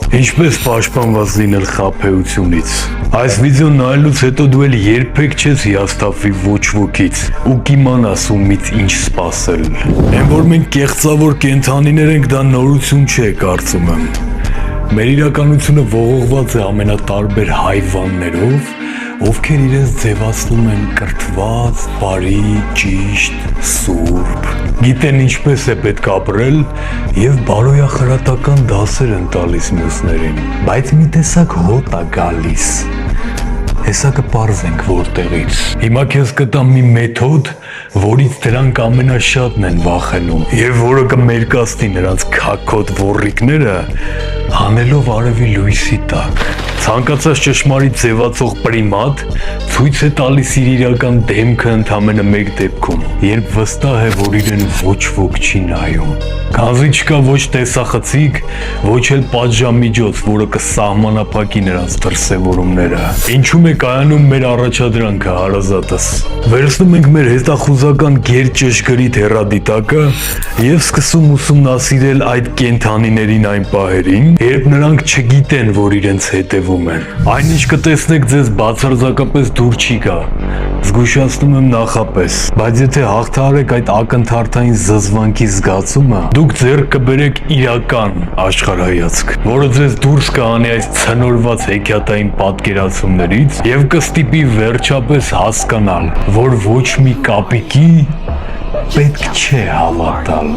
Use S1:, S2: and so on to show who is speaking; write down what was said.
S1: Ինչպես պաշտպանված լինել խաբեությունից։ Այս վիդեոն նայելուց հետո դու էլ երբեք չես հիասթափվի ոչ ոքից ու կիմանաս ումից ինչ սպասել։ Այն որ մենք կեղծավոր կենդանիներ ենք, դա նորություն չէ, կարծում եմ։ Մեր իրականությունը ողողված է ամենատարբեր հայվաններով, ովքեր իրենց ձևացնում են կրթված, բարի, ճիշտ, սուրբ, գիտեն ինչպես է պետք ապրել եւ բարոյախրատական դասեր են տալիս մյուսներին, բայց մի տեսակ հոտ է գալիս։ Հեսա կպարզենք որտեղից։ Հիմա քեզ կտամ մի մեթոդ, որից դրանք ամենաշատն են վախենում եւ որը կմերկացնի նրանց քաքոտ ոռիկները հանելով արևի լույսի տակ։ Ցանկացած ճշմարիտ ձևացող պրիմատ ցույց է տալիս իր իրական դեմքը ընդամենը մեկ դեպքում, երբ վստահ է, որ իրեն ոչ ոք չի նայում։ Քանզի չկա ոչ տեսախցիկ, ոչ էլ պատժամիջոց, որը կսահմանափակի նրանց դրսևորումները։ Ինչու՞մ է կայանում մեր առաջադրանքը, հարազատս։ Վերցնում ենք մեր հետախուզական գերճշգրիտ հեռադիտակը եւ սկսում ուսումնասիրել այդ կենդանիներին այն պահերին, երբ նրանք չգիտեն, որ իրենց հետևում են։ Այնինչ կտեսնեք, ձեզ բացարձակապես դուր չի գա։ Զգուշացնում եմ նախապես, բայց եթե հաղթահարեք այդ ակնթարթային զզվանքի զգացումը, դուք ձեռք կբերեք իրական աշխարհայացք, որը ձեզ դուրս կհանի այս ցնորված հեքիաթային պատկերացումներից եւ կստիպի վերջապես հասկանալ, որ ոչ մի կապիկի պետք չէ հավատալ։